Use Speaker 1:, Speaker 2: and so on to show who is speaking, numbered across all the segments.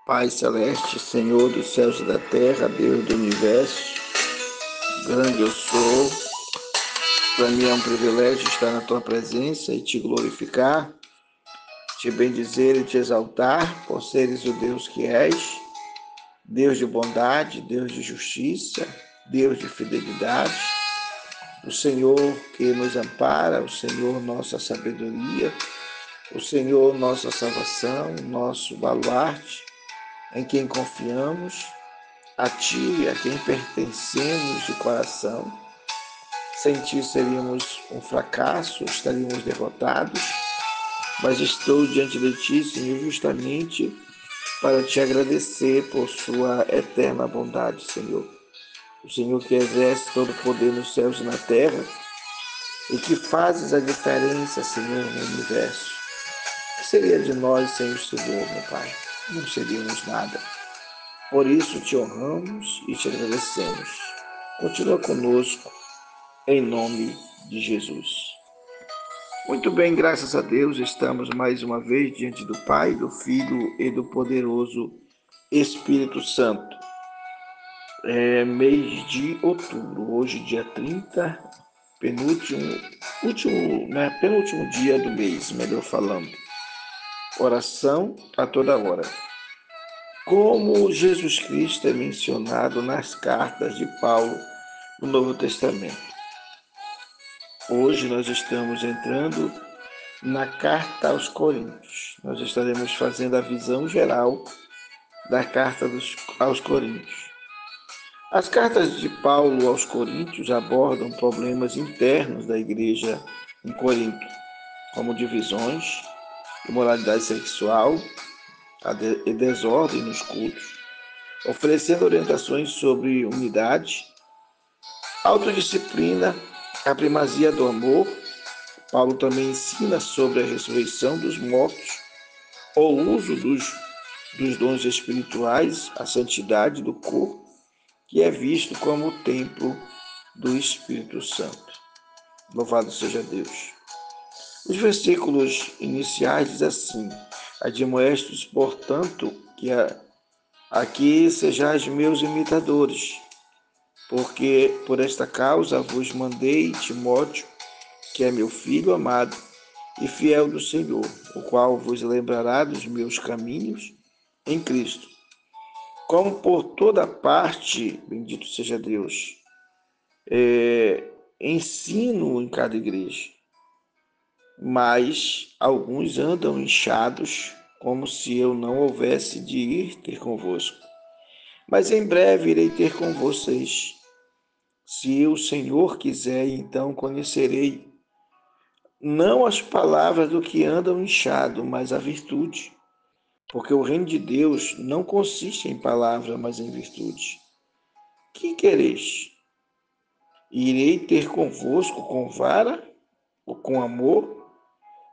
Speaker 1: Pai celeste, Senhor dos céus e da terra, Deus do universo, grande eu sou. Para mim é um privilégio estar na tua presença e te glorificar, te bendizer e te exaltar, por seres o Deus que és, Deus de bondade, Deus de justiça, Deus de fidelidade, o Senhor que nos ampara, o Senhor nossa sabedoria, o Senhor nossa salvação, nosso baluarte, em quem confiamos, a ti, a quem pertencemos de coração. Sem ti seríamos um fracasso, estaríamos derrotados, mas estou diante de ti, Senhor, justamente para te agradecer por sua eterna bondade, Senhor. O Senhor que exerce todo o poder nos céus e na terra e que fazes a diferença, Senhor, no universo. O que seria de nós sem o Senhor, meu Pai? Não seríamos nada. Por isso te honramos e te agradecemos. Continua conosco, em nome de Jesus. Muito bem, graças a Deus, estamos mais uma vez diante do Pai, do Filho e do poderoso Espírito Santo. É mês de outubro, hoje dia 30, penúltimo dia do mês, melhor falando. Oração a toda hora. Como Jesus Cristo é mencionado nas cartas de Paulo no Novo Testamento. Hoje nós estamos entrando na carta aos Coríntios. Nós estaremos fazendo a visão geral da carta aos Coríntios. As cartas de Paulo aos Coríntios abordam problemas internos da igreja em Corinto, como divisões, imoralidade sexual e desordem nos cultos, oferecendo orientações sobre unidade, autodisciplina, a primazia do amor. Paulo também ensina sobre a ressurreição dos mortos, o uso dos dons espirituais, a santidade do corpo, que é visto como o templo do Espírito Santo. Louvado seja Deus. Os versículos iniciais diz assim: admoestos, portanto, que aqui sejais meus imitadores, porque por esta causa vos mandei Timóteo, que é meu filho amado e fiel do Senhor, o qual vos lembrará dos meus caminhos em Cristo. Como por toda parte, bendito seja Deus, ensino em cada igreja, mas alguns andam inchados, como se eu não houvesse de ir ter convosco. Mas em breve irei ter com vocês. Se o Senhor quiser, então conhecerei não as palavras do que andam inchado, mas a virtude. Porque o reino de Deus não consiste em palavra, mas em virtude. Que quereis? Irei ter convosco com vara, ou com amor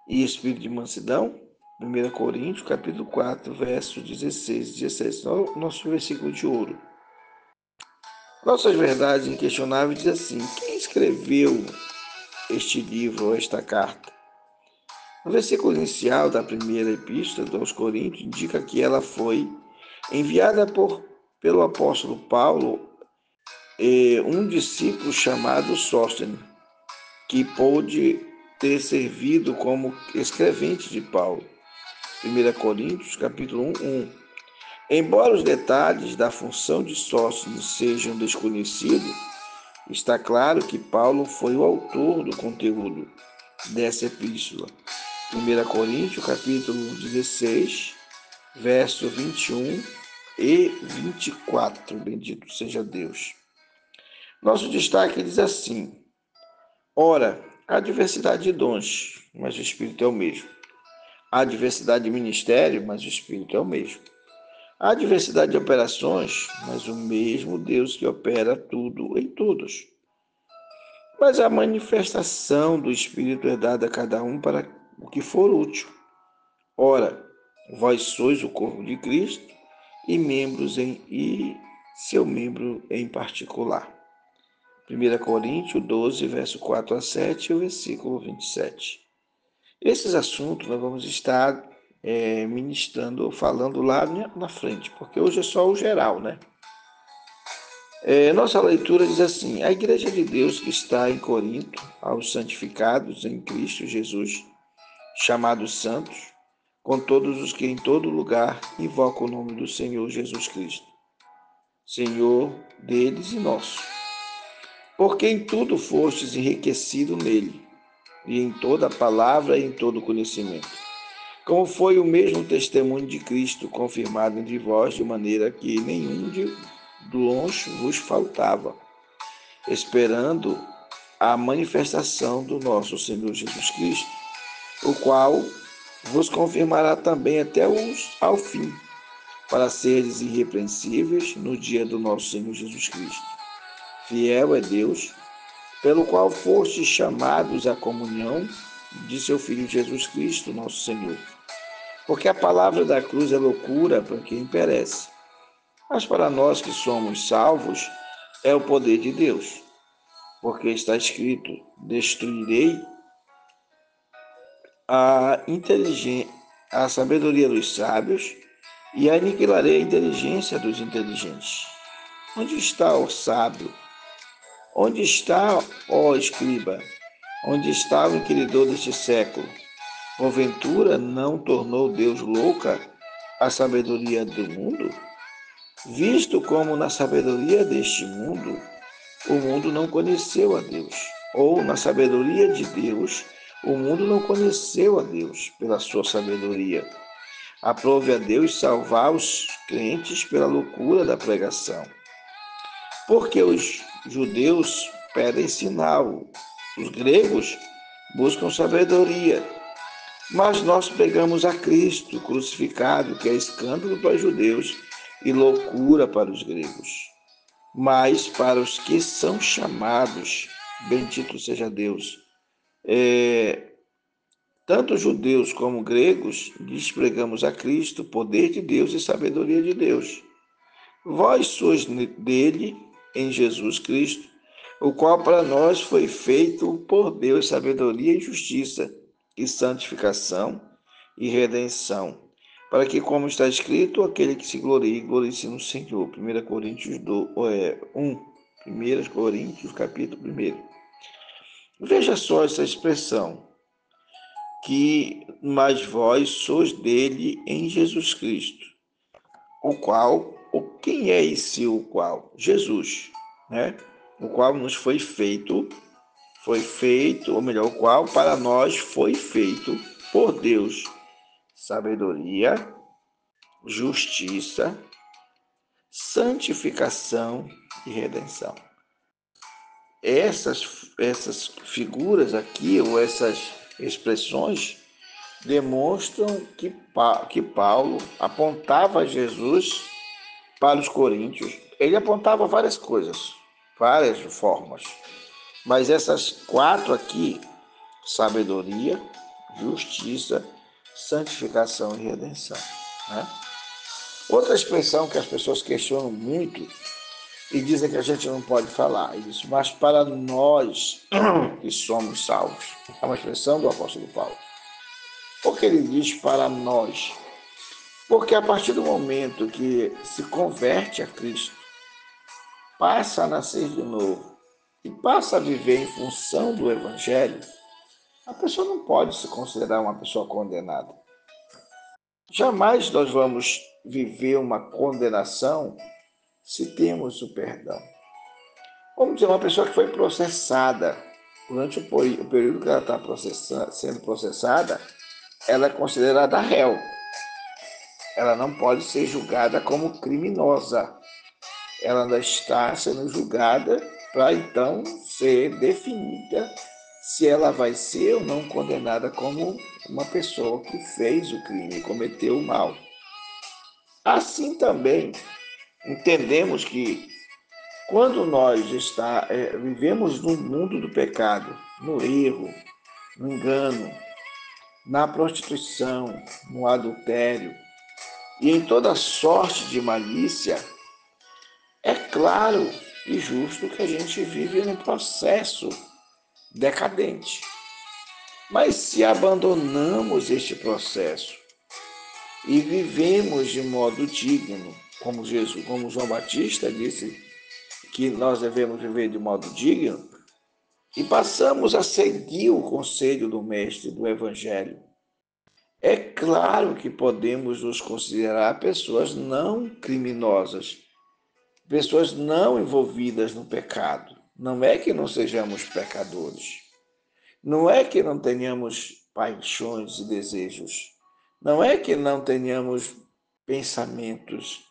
Speaker 1: e espírito de mansidão? 1 Coríntios, capítulo 4, versos 16 e 17. Nosso versículo de ouro. Nossas verdades inquestionáveis diz assim: quem escreveu este livro ou esta carta? O versículo inicial da primeira epístola aos Coríntios indica que ela foi enviada pelo apóstolo Paulo, um discípulo chamado Sóstenes, que pôde ter servido como escrevente de Paulo. 1 Coríntios, capítulo 1. Embora os detalhes da função de Sóstenes sejam desconhecidos, está claro que Paulo foi o autor do conteúdo dessa epístola. 1 Coríntios, capítulo 16, verso 21 e 24. Bendito seja Deus. Nosso destaque diz assim: ora, há diversidade de dons, mas o Espírito é o mesmo. Há diversidade de ministério, mas o Espírito é o mesmo. Há diversidade de operações, mas o mesmo Deus que opera tudo em todos. Mas a manifestação do Espírito é dada a cada um para o que for útil. Ora, vós sois o corpo de Cristo e seu membro em particular. 1 Coríntios 12, verso 4 a 7 e o versículo 27. Esses assuntos nós vamos estar ministrando, falando lá na frente, porque hoje é só o geral, né? Nossa leitura diz assim: a Igreja de Deus que está em Corinto, aos santificados em Cristo Jesus, chamados santos, com todos os que em todo lugar invocam o nome do Senhor Jesus Cristo, Senhor deles e nosso. Porque em tudo fostes enriquecido nele, e em toda palavra e em todo conhecimento, como foi o mesmo testemunho de Cristo confirmado entre vós, de maneira que nenhum de longe vos faltava, esperando a manifestação do nosso Senhor Jesus Cristo, o qual vos confirmará também até ao fim, para seres irrepreensíveis no dia do nosso Senhor Jesus Cristo. Fiel é Deus, pelo qual fostes chamados à comunhão de seu Filho Jesus Cristo, nosso Senhor. Porque a palavra da cruz é loucura para quem perece, mas para nós que somos salvos é o poder de Deus. Porque está escrito: destruirei a sabedoria dos sábios e aniquilarei a inteligência dos inteligentes. Onde está o sábio? Onde está, ó escriba? Onde está o inquiridor deste século? Porventura não tornou Deus louca a sabedoria do mundo? Visto como na sabedoria deste mundo, o mundo não conheceu a Deus, ou na sabedoria de Deus, o mundo não conheceu a Deus pela sua sabedoria. Aprove a Deus salvar os crentes pela loucura da pregação. Porque os judeus pedem sinal, os gregos buscam sabedoria, mas nós pregamos a Cristo crucificado, que é escândalo para os judeus e loucura para os gregos. Mas para os que são chamados, bendito seja Deus, tanto judeus como gregos, lhes pregamos a Cristo, poder de Deus e sabedoria de Deus. Vós sois dele em Jesus Cristo, o qual para nós foi feito por Deus sabedoria e justiça, e santificação e redenção, para que, como está escrito, aquele que se glorie, glorie-se no Senhor. 1 Coríntios 1, 1 Coríntios, capítulo 1. Veja só essa expressão, que mas vós sois dele em Jesus Cristo, o qual, quem é esse o qual? Jesus, né? O qual nos foi feito, ou melhor, o qual para nós foi feito por Deus, sabedoria, justiça, santificação e redenção. Essas figuras aqui, ou essas expressões, demonstram que Paulo apontava Jesus para os coríntios. Ele apontava várias coisas, várias formas, mas essas 4 aqui: sabedoria, justiça, santificação e redenção, né? Outra expressão que as pessoas questionam muito e dizem que a gente não pode falar isso, mas para nós que somos salvos, é uma expressão do apóstolo Paulo. Por que ele diz para nós? Porque a partir do momento que se converte a Cristo, passa a nascer de novo e passa a viver em função do Evangelho, a pessoa não pode se considerar uma pessoa condenada. Jamais nós vamos viver uma condenação se temos o perdão. Vamos dizer, uma pessoa que foi processada, durante o período que ela está sendo processada, ela é considerada réu. Ela não pode ser julgada como criminosa. Ela ainda está sendo julgada para então ser definida se ela vai ser ou não condenada como uma pessoa que fez o crime, cometeu o mal. Assim também entendemos que quando nós vivemos no mundo do pecado, no erro, no engano, na prostituição, no adultério e em toda sorte de malícia, é claro e justo que a gente vive num processo decadente. Mas se abandonamos este processo e vivemos de modo digno, como Jesus, como João Batista disse que nós devemos viver de modo digno, e passamos a seguir o conselho do Mestre do Evangelho. É claro que podemos nos considerar pessoas não criminosas, pessoas não envolvidas no pecado. Não é que não sejamos pecadores. Não é que não tenhamos paixões e desejos. Não é que não tenhamos pensamentos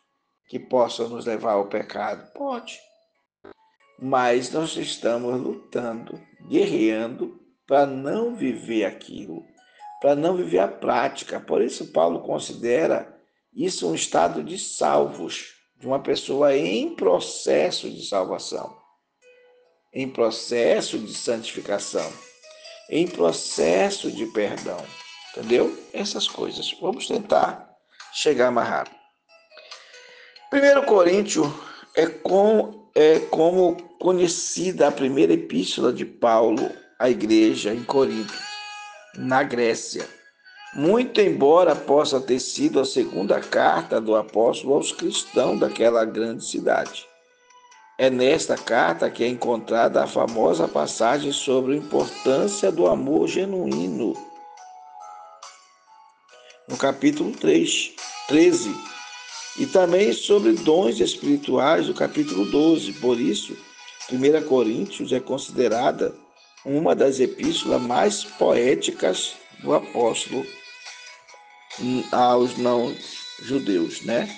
Speaker 1: que possam nos levar ao pecado. Pode. Mas nós estamos lutando, guerreando para não viver aquilo, para não viver a prática. Por isso, Paulo considera isso um estado de salvos, de uma pessoa em processo de salvação, em processo de santificação, em processo de perdão. Entendeu? Essas coisas. Vamos tentar chegar mais rápido. 1 Coríntios é como conhecida a primeira epístola de Paulo à igreja em Corinto, na Grécia. Muito embora possa ter sido a segunda carta do apóstolo aos cristãos daquela grande cidade. É nesta carta que é encontrada a famosa passagem sobre a importância do amor genuíno, no capítulo 13, e também sobre dons espirituais, no capítulo 12. Por isso, 1 Coríntios é considerada uma das epístolas mais poéticas do apóstolo aos não-judeus, né?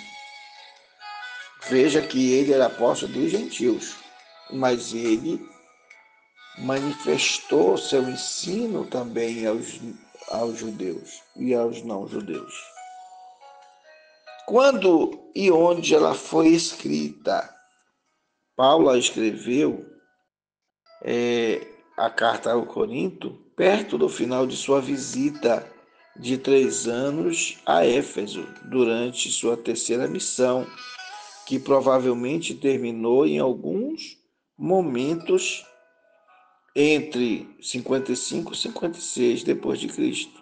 Speaker 1: Veja que ele era apóstolo dos gentios, mas ele manifestou seu ensino também aos judeus e aos não-judeus. Quando e onde ela foi escrita? Paulo escreveu a carta ao Corinto perto do final de sua visita de 3 anos a Éfeso, durante sua terceira missão, que provavelmente terminou em alguns momentos entre 55 e 56 depois de Cristo.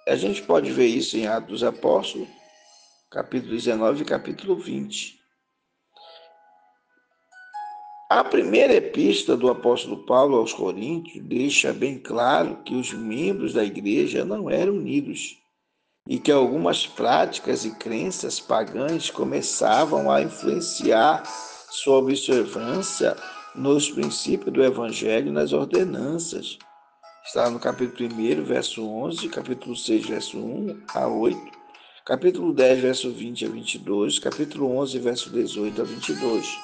Speaker 1: A gente pode ver isso em Atos dos Apóstolos, capítulo 19 e capítulo 20. A primeira epístola do apóstolo Paulo aos Coríntios deixa bem claro que os membros da igreja não eram unidos e que algumas práticas e crenças pagãs começavam a influenciar sua observância nos princípios do evangelho e nas ordenanças. Está no capítulo 1, verso 11, capítulo 6, verso 1 a 8, capítulo 10, verso 20 a 22, capítulo 11, verso 18 a 22.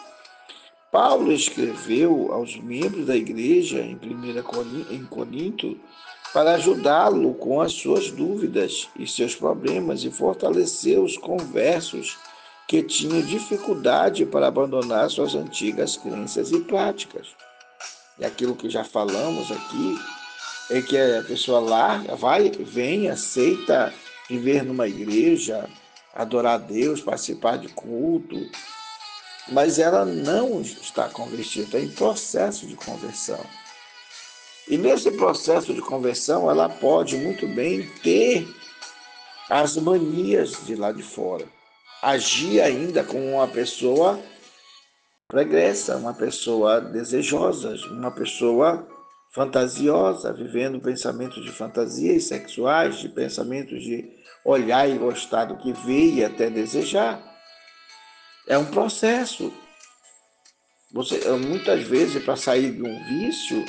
Speaker 1: Paulo escreveu aos membros da igreja em Corinto para ajudá-lo com as suas dúvidas e seus problemas e fortalecer os conversos que tinham dificuldade para abandonar suas antigas crenças e práticas. E aquilo que já falamos aqui é que a pessoa larga, vem, aceita viver numa igreja, adorar a Deus, participar de culto, mas ela não está convertida, está em processo de conversão. E nesse processo de conversão, ela pode muito bem ter as manias de lá de fora, agir ainda como uma pessoa pregressa, uma pessoa desejosa, uma pessoa fantasiosa, vivendo pensamentos de fantasias sexuais, de pensamentos de olhar e gostar do que vê e até desejar. É um processo. Muitas vezes, para sair de um vício,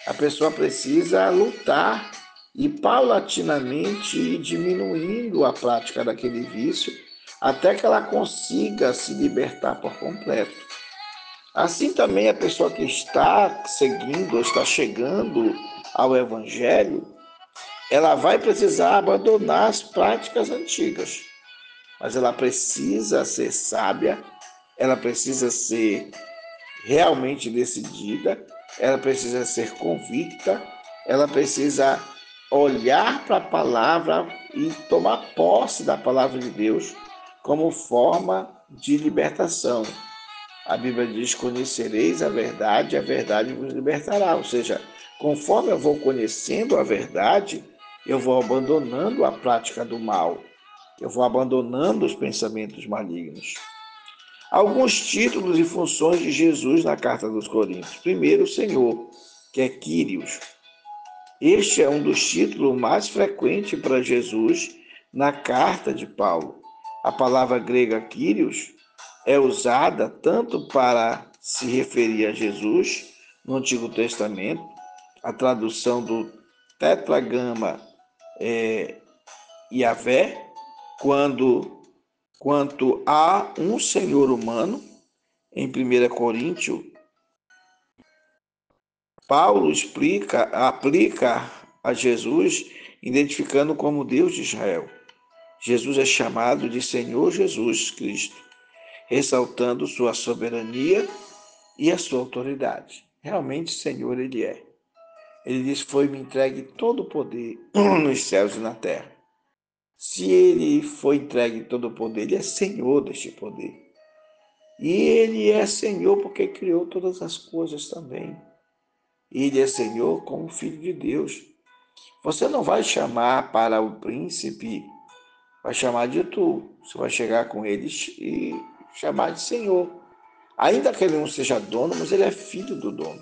Speaker 1: a pessoa precisa lutar e paulatinamente ir diminuindo a prática daquele vício até que ela consiga se libertar por completo. Assim também a pessoa que está seguindo, está chegando ao Evangelho, ela vai precisar abandonar as práticas antigas, mas ela precisa ser sábia, ela precisa ser realmente decidida, ela precisa ser convicta, ela precisa olhar para a palavra e tomar posse da palavra de Deus como forma de libertação. A Bíblia diz: conhecereis a verdade vos libertará. Ou seja, conforme eu vou conhecendo a verdade, eu vou abandonando a prática do mal, eu vou abandonando os pensamentos malignos. Alguns títulos e funções de Jesus na carta dos Coríntios. Primeiro, o Senhor, que é Quírios. Este é um dos títulos mais frequentes para Jesus na carta de Paulo. A palavra grega Kyrios é usada tanto para se referir a Jesus no Antigo Testamento, a tradução do tetragrama Yahvé, quanto a um Senhor humano. Em 1 Coríntios, Paulo aplica a Jesus, identificando como Deus de Israel. Jesus é chamado de Senhor Jesus Cristo, ressaltando sua soberania e a sua autoridade. Realmente, Senhor, Ele é. Ele diz: foi-me entregue todo o poder nos céus e na terra. Se Ele foi entregue todo o poder, Ele é Senhor deste poder. E Ele é Senhor porque criou todas as coisas também. Ele é Senhor como Filho de Deus. Você não vai chamar para o príncipe, vai chamar de tu. Você vai chegar com ele e chamar de Senhor. Ainda que ele não seja dono, mas ele é filho do dono.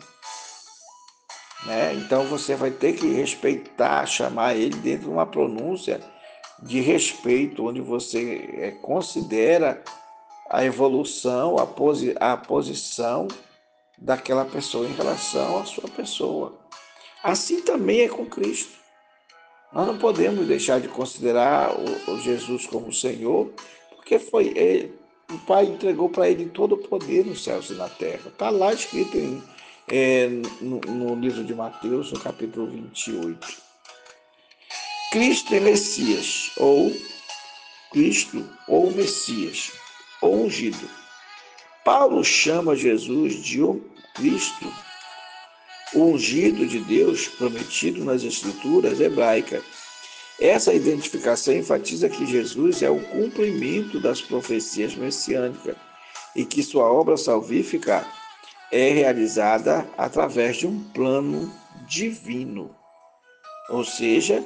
Speaker 1: Né? Então você vai ter que respeitar, chamar ele dentro de uma pronúncia de respeito, onde você considera a evolução, a posição daquela pessoa em relação à sua pessoa. Assim também é com Cristo. Nós não podemos deixar de considerar o Jesus como Senhor, porque foi ele, o Pai entregou para ele todo o poder nos céus e na terra. Está lá escrito no livro de Mateus, no capítulo 28. Cristo é Messias, ou Cristo ou Messias, ou ungido. Paulo chama Jesus de Cristo, o ungido de Deus prometido nas Escrituras hebraicas. Essa identificação enfatiza que Jesus é o cumprimento das profecias messiânicas e que sua obra salvífica é realizada através de um plano divino. Ou seja,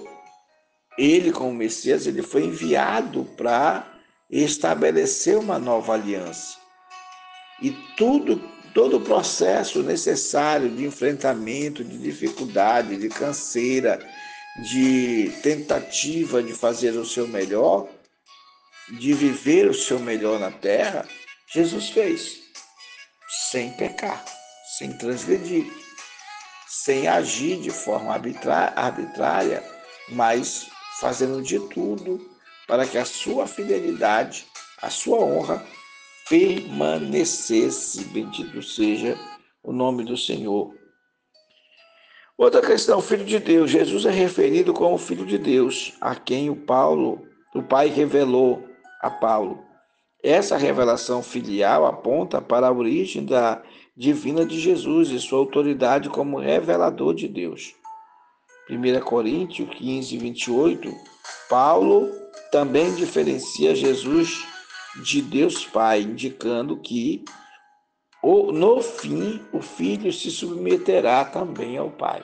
Speaker 1: ele, como Messias, ele foi enviado para estabelecer uma nova aliança. E todo o processo necessário de enfrentamento, de dificuldade, de canseira, de tentativa de fazer o seu melhor, de viver o seu melhor na terra, Jesus fez, sem pecar, sem transgredir, sem agir de forma arbitrária, mas fazendo de tudo para que a sua fidelidade, a sua honra permanecesse. Bendito seja o nome do Senhor. Outra questão, Filho de Deus. Jesus é referido como Filho de Deus, a quem o Pai revelou a Paulo. Essa revelação filial aponta para a origem divina de Jesus e sua autoridade como revelador de Deus. 1 Coríntios 15, 28, Paulo também diferencia Jesus de Deus Pai, indicando que no fim o Filho se submeterá também ao Pai.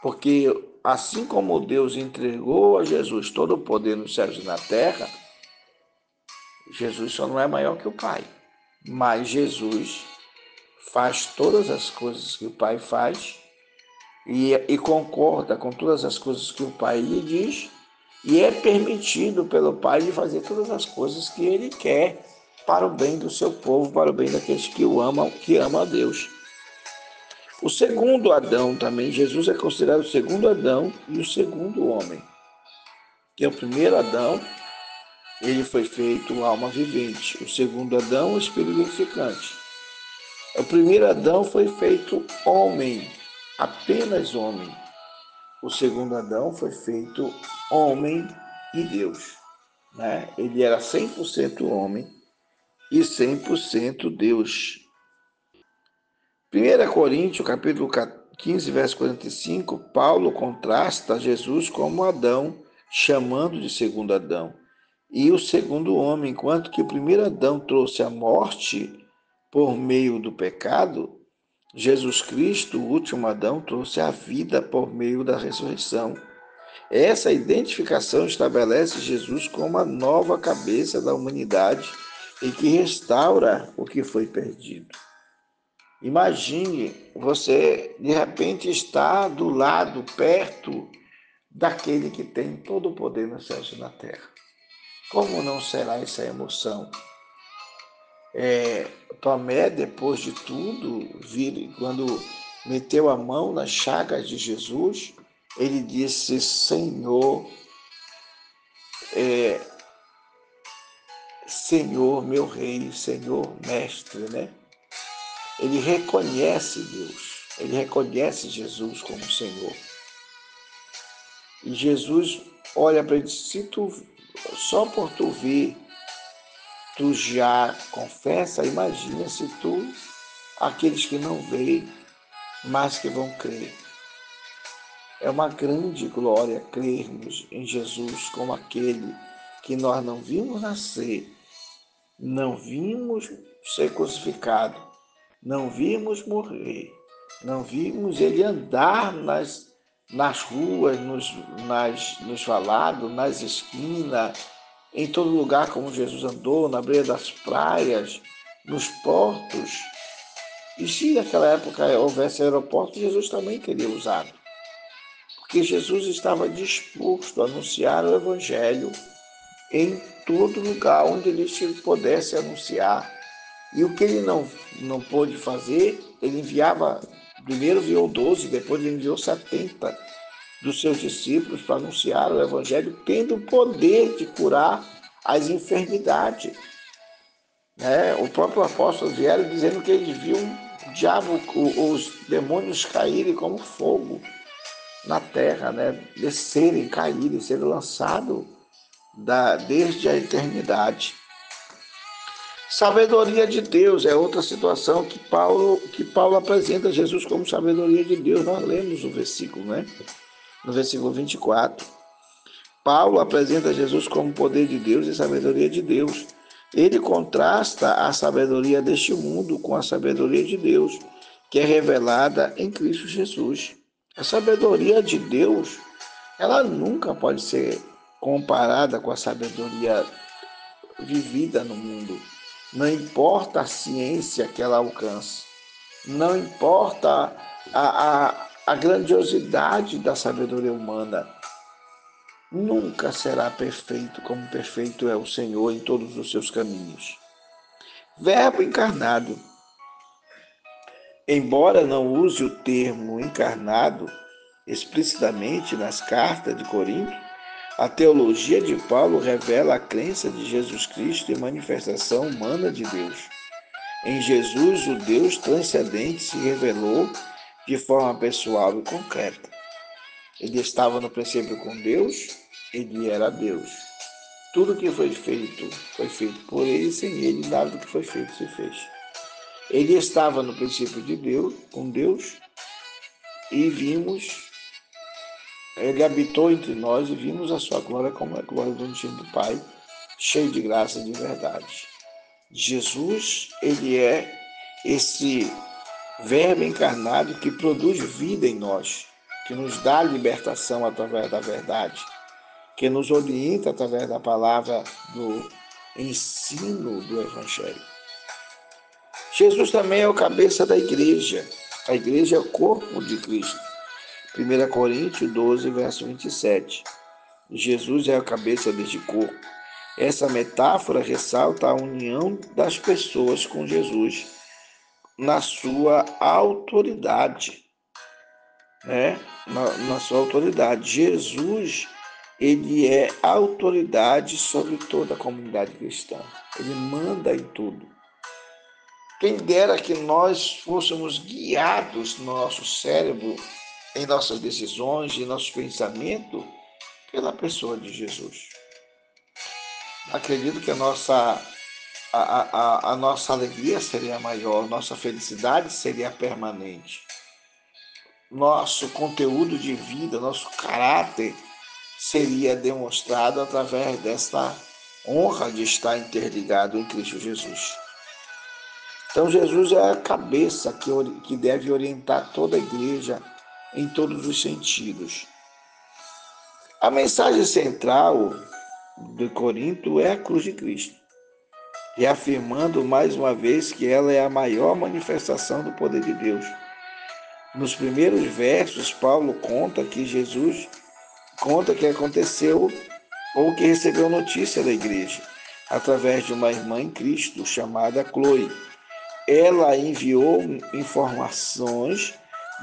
Speaker 1: Porque assim como Deus entregou a Jesus todo o poder nos céus e na terra, Jesus só não é maior que o Pai. Mas Jesus faz todas as coisas que o Pai faz e concorda com todas as coisas que o Pai lhe diz, e é permitido pelo Pai de fazer todas as coisas que ele quer para o bem do seu povo, para o bem daqueles que o amam, que amam a Deus. O segundo Adão também, Jesus é considerado o segundo Adão e o segundo homem. Que é o primeiro Adão, ele foi feito alma vivente. O segundo Adão, o espírito vivificante. O primeiro Adão foi feito homem, apenas homem. O segundo Adão foi feito homem e Deus. Né? Ele era 100% homem e 100% Deus. 1 Coríntios, capítulo 15, verso 45, Paulo contrasta Jesus como Adão, chamando de segundo Adão, e o segundo homem, enquanto que o primeiro Adão trouxe a morte por meio do pecado, Jesus Cristo, o último Adão, trouxe a vida por meio da ressurreição. Essa identificação estabelece Jesus como a nova cabeça da humanidade e que restaura o que foi perdido. Imagine você, de repente, estar do lado, perto daquele que tem todo o poder nos céus e na terra. Como não será essa emoção? Tomé, depois de tudo, quando meteu a mão nas chagas de Jesus, ele disse: Senhor, Senhor, meu rei, Senhor, mestre, né? Ele reconhece Deus, ele reconhece Jesus como Senhor. E Jesus olha para ele e diz: se tu, só por tu ver, tu já confessa, imagina se tu, aqueles que não veem, mas que vão crer. É uma grande glória crermos em Jesus como aquele que nós não vimos nascer, não vimos ser crucificado, não vimos morrer, não vimos ele andar nas ruas, nos valados, nas esquinas, em todo lugar como Jesus andou, na beira das praias, nos portos. E se naquela época houvesse aeroporto, Jesus também teria usado. Porque Jesus estava disposto a anunciar o Evangelho em todo lugar onde ele pudesse anunciar. E o que ele não pôde fazer, ele primeiro enviou 12, depois ele enviou 70 dos seus discípulos para anunciar o Evangelho, tendo o poder de curar as enfermidades. O próprio apóstolo vieram dizendo que eles viam o diabo, os demônios caírem como fogo na terra, descerem, caírem, serem lançados desde a eternidade. Sabedoria de Deus é outra situação que Paulo apresenta Jesus como sabedoria de Deus. Nós lemos o versículo, no versículo 24. Paulo apresenta Jesus como poder de Deus e sabedoria de Deus. Ele contrasta a sabedoria deste mundo com a sabedoria de Deus, que é revelada em Cristo Jesus. A sabedoria de Deus, ela nunca pode ser comparada com a sabedoria vivida no mundo. Não importa a ciência que ela alcance, não importa a grandiosidade da sabedoria humana, nunca será perfeito como perfeito é o Senhor em todos os seus caminhos. Verbo encarnado. Embora não use o termo encarnado explicitamente nas cartas de Corinto, a teologia de Paulo revela a crença de Jesus Cristo em manifestação humana de Deus. Em Jesus, o Deus transcendente se revelou de forma pessoal e concreta. Ele estava no princípio com Deus, ele era Deus. Tudo que foi feito por ele, sem ele nada do que foi feito se fez. Ele estava no princípio de Deus, com Deus, e ele habitou entre nós e vimos a sua glória como a glória do unigênito do Pai, cheio de graça e de verdade. Jesus, ele é esse verbo encarnado que produz vida em nós, que nos dá libertação através da verdade, que nos orienta através da palavra do ensino do Evangelho. Jesus também é o cabeça da igreja. A igreja é o corpo de Cristo. 1 Coríntios 12, verso 27. Jesus é a cabeça deste corpo. Essa metáfora ressalta a união das pessoas com Jesus na sua autoridade, na sua autoridade. Jesus, ele é autoridade sobre toda a comunidade cristã. Ele manda em tudo. Quem dera que nós fôssemos guiados no nosso cérebro, em nossas decisões, em nossos pensamentos, pela pessoa de Jesus. Acredito que a nossa alegria seria maior, nossa felicidade seria permanente. Nosso conteúdo de vida, nosso caráter seria demonstrado através desta honra de estar interligado em Cristo Jesus. Então, Jesus é a cabeça que deve orientar toda a igreja em todos os sentidos. A mensagem central de Corinto é a cruz de Cristo, reafirmando mais uma vez que ela é a maior manifestação do poder de Deus. Nos primeiros versos, Paulo conta que aconteceu ou que recebeu notícia da igreja, através de uma irmã em Cristo chamada Chloe. Ela enviou informações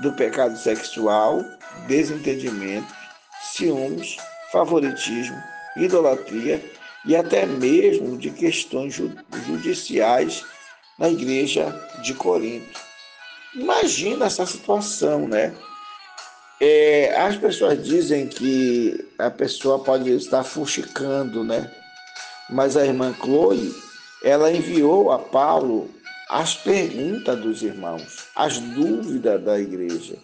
Speaker 1: do pecado sexual, desentendimento, ciúmes, favoritismo, idolatria e até mesmo de questões judiciais na igreja de Corinto. Imagina essa situação, né? As pessoas dizem que a pessoa pode estar fuxicando, né? Mas a irmã Chloe, ela enviou a Paulo as perguntas dos irmãos, as dúvidas da igreja.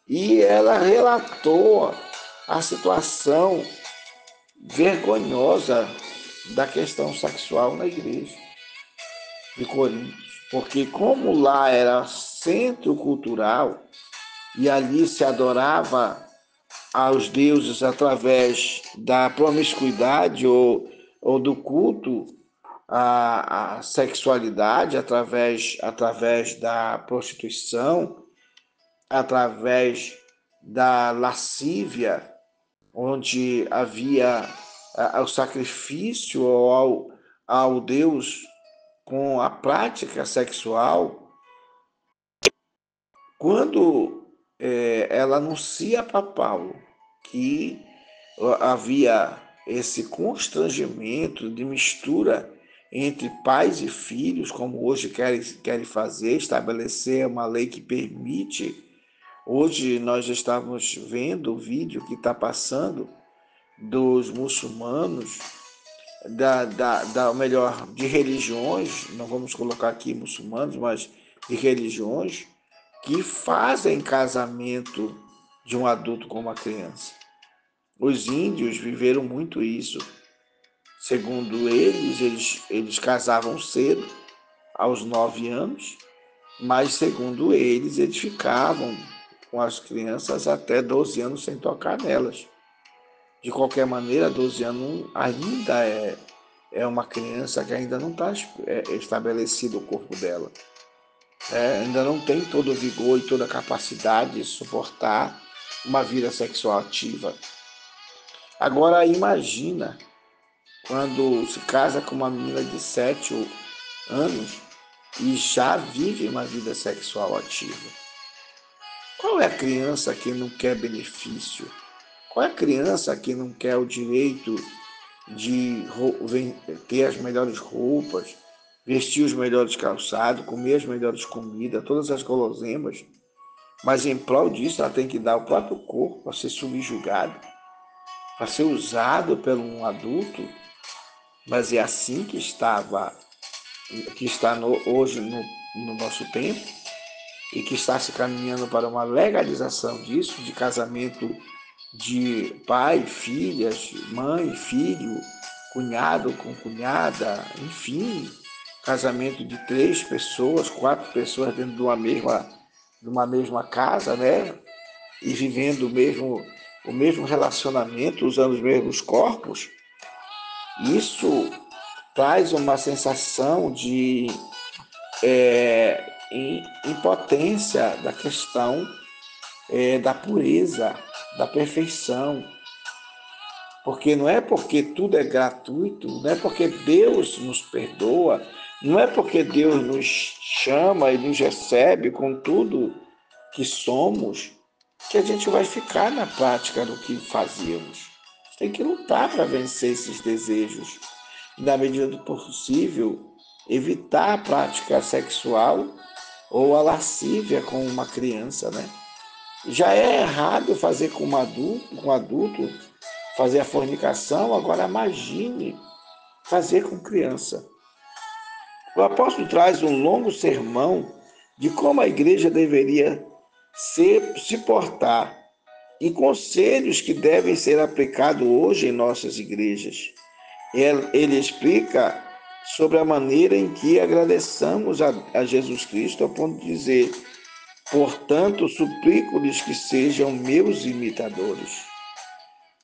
Speaker 1: E ela relatou a situação vergonhosa da questão sexual na igreja de Corinto. Porque como lá era centro cultural e ali se adorava aos deuses através da promiscuidade ou do culto à sexualidade, através da prostituição, através da lascívia, onde havia o sacrifício ao Deus com a prática sexual. Quando ela anuncia para Paulo que havia esse constrangimento de mistura entre pais e filhos, como hoje querem fazer, estabelecer uma lei que permite. Hoje nós estamos vendo o vídeo que está passando dos muçulmanos, melhor, de religiões, não vamos colocar aqui muçulmanos, mas de religiões, que fazem casamento de um adulto com uma criança. Os índios viveram muito isso. Segundo eles casavam cedo, aos 9 anos, mas segundo eles ficavam com as crianças até 12 anos sem tocar nelas. De qualquer maneira, 12 anos ainda é uma criança que ainda não está estabelecido o corpo dela. Ainda não tem todo o vigor e toda a capacidade de suportar uma vida sexual ativa. Agora imagina quando se casa com uma menina de 7 anos e já vive uma vida sexual ativa. Qual é a criança que não quer benefício? Qual é a criança que não quer o direito de ter as melhores roupas, vestir os melhores calçados, comer as melhores comidas, todas as guloseimas? Mas em prol disso ela tem que dar o próprio corpo para ser subjugado, para ser usado por um adulto. Mas é assim que está hoje no nosso tempo, e que está se caminhando para uma legalização disso, de casamento de pai, filhas, mãe, filho, cunhado com cunhada, enfim, casamento de 3 pessoas, 4 pessoas dentro de uma mesma casa, né? E vivendo o mesmo relacionamento, usando os mesmos corpos. Isso traz uma sensação de impotência da questão da pureza, da perfeição. Porque não é porque tudo é gratuito, não é porque Deus nos perdoa, não é porque Deus nos chama e nos recebe com tudo que somos, que a gente vai ficar na prática do que fazíamos. Tem que lutar para vencer esses desejos. E, na medida do possível, evitar a prática sexual ou a lascívia com uma criança, né? Já é errado fazer com um adulto, fazer a fornicação, agora imagine fazer com criança. O apóstolo traz um longo sermão de como a igreja deveria se portar e conselhos que devem ser aplicados hoje em nossas igrejas. Ele explica sobre a maneira em que agradecemos a Jesus Cristo, ao ponto de dizer: portanto, suplico-lhes que sejam meus imitadores.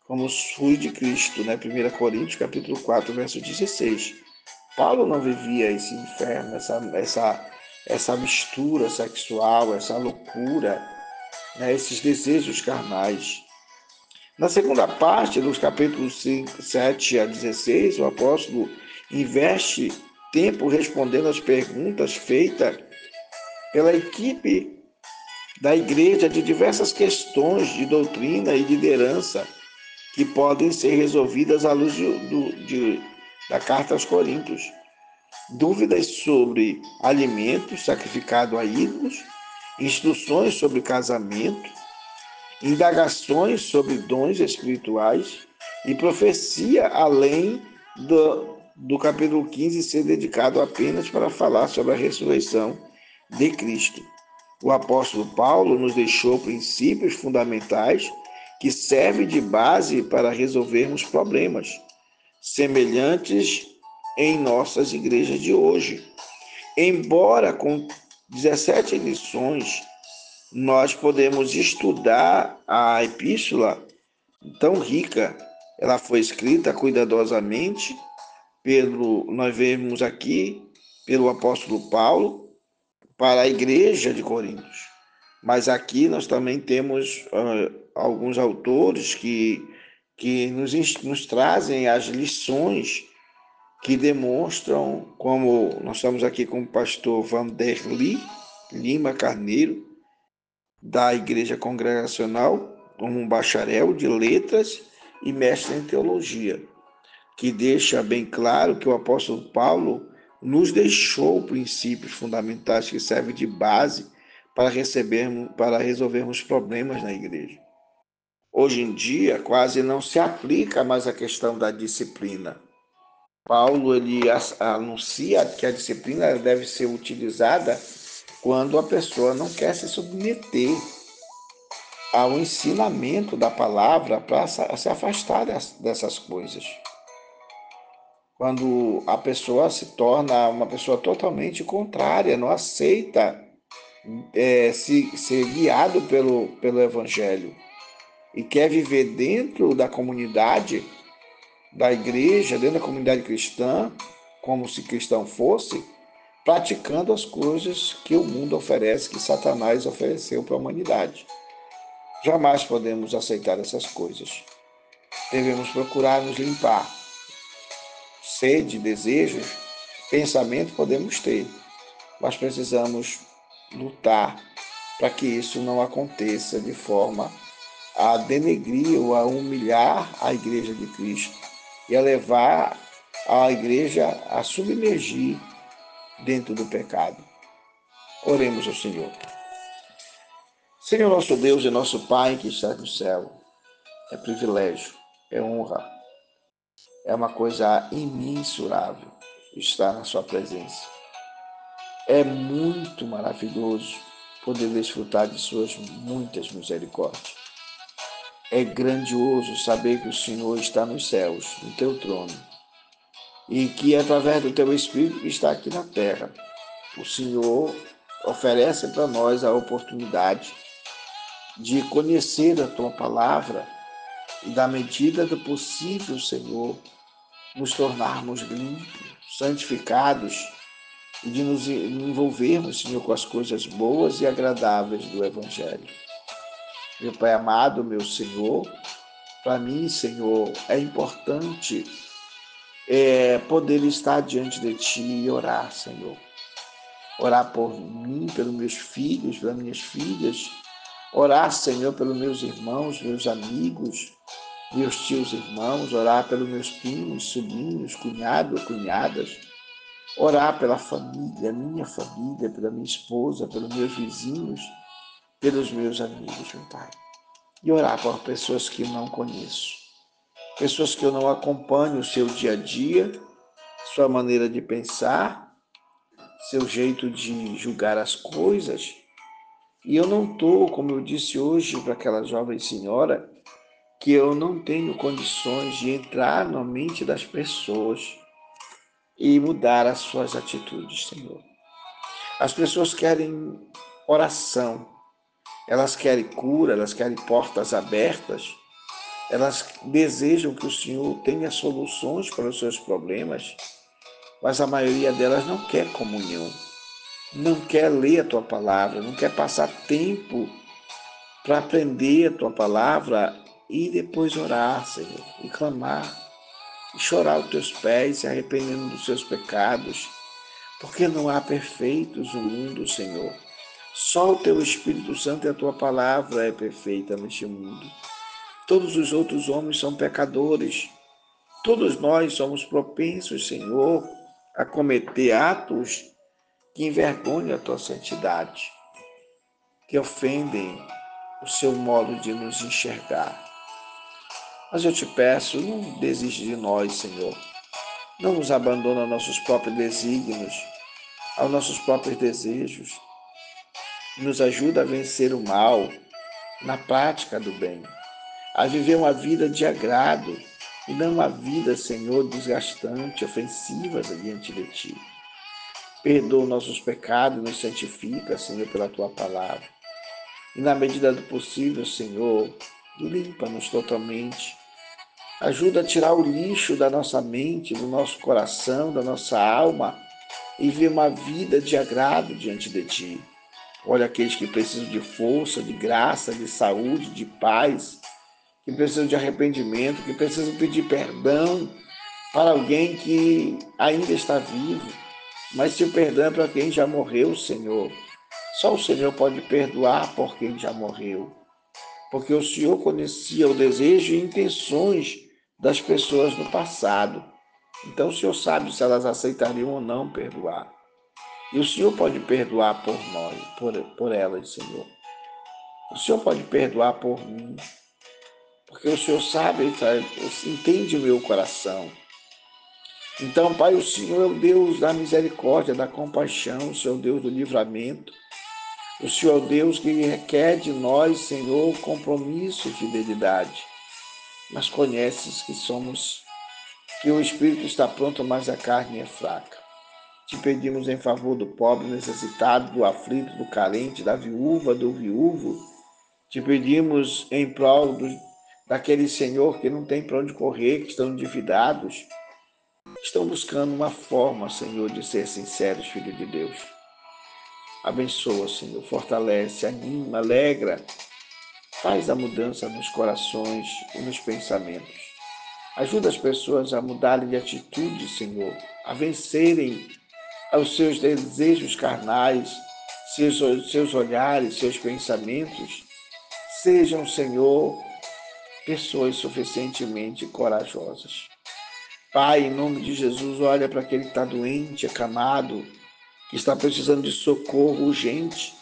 Speaker 1: como fui de Cristo, né? 1 Coríntios capítulo 4, verso 16. Paulo não vivia esse inferno, essa mistura sexual, essa loucura, né? Esses desejos carnais. Na segunda parte, dos capítulos 7 a 16, o apóstolo investe tempo respondendo às perguntas feitas pela equipe da igreja de diversas questões de doutrina e liderança que podem ser resolvidas à luz da carta aos Coríntios. Dúvidas sobre alimentos sacrificados a ídolos, instruções sobre casamento, indagações sobre dons espirituais e profecia, além do capítulo 15 ser dedicado apenas para falar sobre a ressurreição de Cristo. O apóstolo Paulo nos deixou princípios fundamentais que servem de base para resolvermos problemas semelhantes em nossas igrejas de hoje. Embora com 17 lições nós podemos estudar a epístola tão rica, ela foi escrita cuidadosamente nós vemos aqui, pelo apóstolo Paulo, para a igreja de Coríntios. Mas aqui nós também temos alguns autores que nos trazem as lições que demonstram, como nós estamos aqui com o pastor Vanderly Lima Carneiro, da Igreja Congregacional, como um bacharel de letras e mestre em teologia, que deixa bem claro que o apóstolo Paulo nos deixou princípios fundamentais que servem de base para resolvermos problemas na igreja. Hoje em dia, quase não se aplica mais a questão da disciplina. Paulo ele anuncia que a disciplina deve ser utilizada quando a pessoa não quer se submeter ao ensinamento da palavra para se afastar dessas coisas. Quando a pessoa se torna uma pessoa totalmente contrária, não aceita ser guiado pelo Evangelho e quer viver dentro da comunidade da igreja, dentro da comunidade cristã, como se cristão fosse, praticando as coisas que o mundo oferece, que Satanás ofereceu para a humanidade. Jamais podemos aceitar essas coisas. Devemos procurar nos limpar. Sede, desejos, pensamento podemos ter, mas precisamos lutar para que isso não aconteça de forma a denegrir ou a humilhar a Igreja de Cristo e a levar a Igreja a submergir dentro do pecado. Oremos ao Senhor. Senhor nosso Deus e nosso Pai que está no céu, é privilégio, é honra, é uma coisa imensurável estar na sua presença. É muito maravilhoso poder desfrutar de suas muitas misericórdias. É grandioso saber que o Senhor está nos céus, no teu trono, e que através do teu Espírito que está aqui na terra, o Senhor oferece para nós a oportunidade de conhecer a tua palavra e, da medida do possível, Senhor, nos tornarmos limpos, santificados e de nos envolvermos, Senhor, com as coisas boas e agradáveis do Evangelho. Meu Pai amado, meu Senhor, para mim, Senhor, é importante poder estar diante de Ti e orar, Senhor. Orar por mim, pelos meus filhos, pelas minhas filhas. Orar, Senhor, pelos meus irmãos, meus amigos, meus tios irmãos. Orar pelos meus primos, sobrinhos, cunhados, cunhadas. Orar pela família, pela minha esposa, pelos meus vizinhos, pelos meus amigos, meu Pai. E orar por pessoas que não conheço. Pessoas que eu não acompanho o seu dia a dia, sua maneira de pensar, seu jeito de julgar as coisas. E eu não estou, como eu disse hoje para aquela jovem senhora, que eu não tenho condições de entrar na mente das pessoas e mudar as suas atitudes, Senhor. As pessoas querem oração, elas querem cura, elas querem portas abertas, Elas desejam que o Senhor tenha soluções para os seus problemas, mas a maioria delas não quer comunhão, não quer ler a tua palavra, não quer passar tempo para aprender a tua palavra e depois orar, Senhor, e clamar, e chorar aos teus pés, se arrependendo dos seus pecados, porque não há perfeitos no mundo, Senhor. Só o teu Espírito Santo e a tua palavra é perfeita neste mundo. Todos os outros homens são pecadores. Todos nós somos propensos, Senhor, a cometer atos que envergonham a tua santidade, que ofendem o seu modo de nos enxergar. Mas eu te peço, não desiste de nós, Senhor. Não nos abandona aos nossos próprios desígnios, aos nossos próprios desejos. Nos ajuda a vencer o mal na prática do bem, a viver uma vida de agrado e não uma vida, Senhor, desgastante, ofensiva diante de Ti. Perdoa nossos pecados e nos santifica, Senhor, pela Tua palavra. E na medida do possível, Senhor, limpa-nos totalmente. Ajuda a tirar o lixo da nossa mente, do nosso coração, da nossa alma e viver uma vida de agrado diante de Ti. Olha aqueles que precisam de força, de graça, de saúde, de paz, que precisam de arrependimento, que precisam pedir perdão para alguém que ainda está vivo, mas se o perdão é para quem já morreu, Senhor. Só o Senhor pode perdoar por quem já morreu, porque o Senhor conhecia o desejo e intenções das pessoas no passado. Então o Senhor sabe se elas aceitariam ou não perdoar. E o Senhor pode perdoar por nós, por elas, Senhor. O Senhor pode perdoar por mim, porque o Senhor sabe, entende o meu coração. Então, Pai, o Senhor é o Deus da misericórdia, da compaixão, o Senhor é o Deus do livramento. O Senhor é o Deus que requer de nós, Senhor, compromisso e fidelidade. Mas conheces que o Espírito está pronto, mas a carne é fraca. Te pedimos em favor do pobre necessitado, do aflito, do carente, da viúva, do viúvo. Te pedimos em prol daquele Senhor que não tem para onde correr, que estão endividados. Estão buscando uma forma, Senhor, de ser sinceros, Filho de Deus. Abençoa, Senhor, fortalece, anima, alegra. Faz a mudança nos corações e nos pensamentos. Ajuda as pessoas a mudarem de atitude, Senhor, a vencerem aos seus desejos carnais, seus olhares, seus pensamentos. Sejam, Senhor, pessoas suficientemente corajosas. Pai, em nome de Jesus, olha para aquele que está doente, acamado, que está precisando de socorro urgente,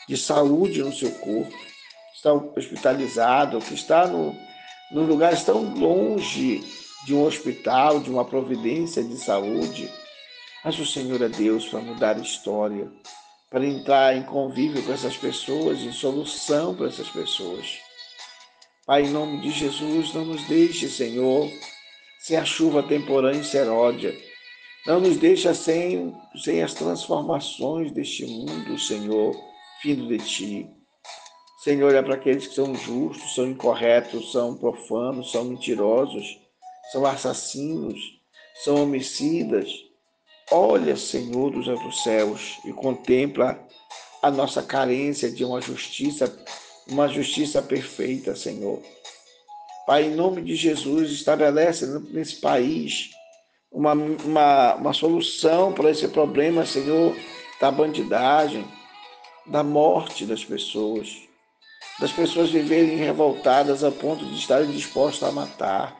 Speaker 1: de saúde no seu corpo, está hospitalizado, que está num lugar tão longe de um hospital, de uma providência de saúde. Mas o Senhor é Deus para mudar a história, para entrar em convívio com essas pessoas, em solução para essas pessoas. Pai, em nome de Jesus, não nos deixe, Senhor, sem a chuva temporânea e seródia. Não nos deixa sem as transformações deste mundo, Senhor, vindo de Ti. Senhor, é para aqueles que são justos, são incorretos, são profanos, são mentirosos, são assassinos, são homicidas. Olha, Senhor dos altos céus, e contempla a nossa carência de uma justiça perfeita, Senhor. Pai, em nome de Jesus, estabelece nesse país uma solução para esse problema, Senhor, da bandidagem, da morte das pessoas viverem revoltadas a ponto de estarem dispostas a matar,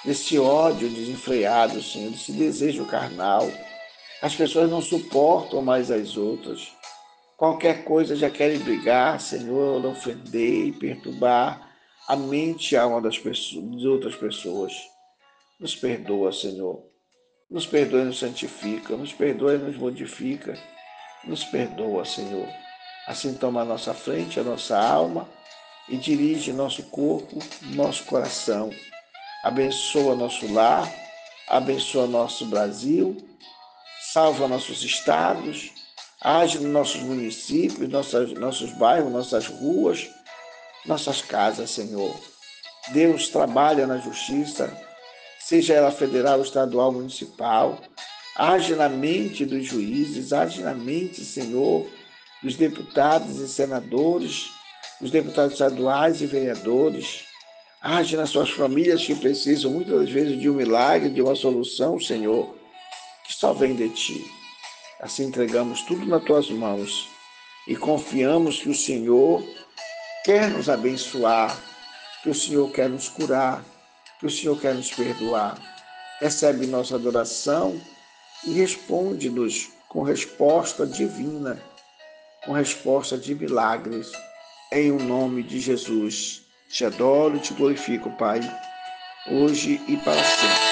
Speaker 1: desse ódio desenfreado, Senhor, desse desejo carnal. As pessoas não suportam mais as outras. Qualquer coisa já querem brigar, Senhor, ofender e perturbar a mente e a alma de outras pessoas. Nos perdoa, Senhor. Nos perdoa e nos santifica. Nos perdoa e nos modifica. Nos perdoa, Senhor. Assim toma a nossa frente, a nossa alma e dirige nosso corpo, nosso coração. Abençoa nosso lar, abençoa nosso Brasil, salva nossos estados, age nos nossos municípios, nossos bairros, nossas ruas, nossas casas, Senhor. Deus trabalha na justiça, seja ela federal, estadual, municipal. Age na mente dos juízes, age na mente, Senhor, dos deputados e senadores, dos deputados estaduais e vereadores. Age nas suas famílias que precisam muitas vezes de um milagre, de uma solução, Senhor, que só vem de Ti. Assim entregamos tudo nas Tuas mãos e confiamos que o Senhor quer nos abençoar, que o Senhor quer nos curar, que o Senhor quer nos perdoar. Recebe nossa adoração e responde-nos com resposta divina, com resposta de milagres. Em o nome de Jesus, te adoro e te glorifico, Pai, hoje e para sempre.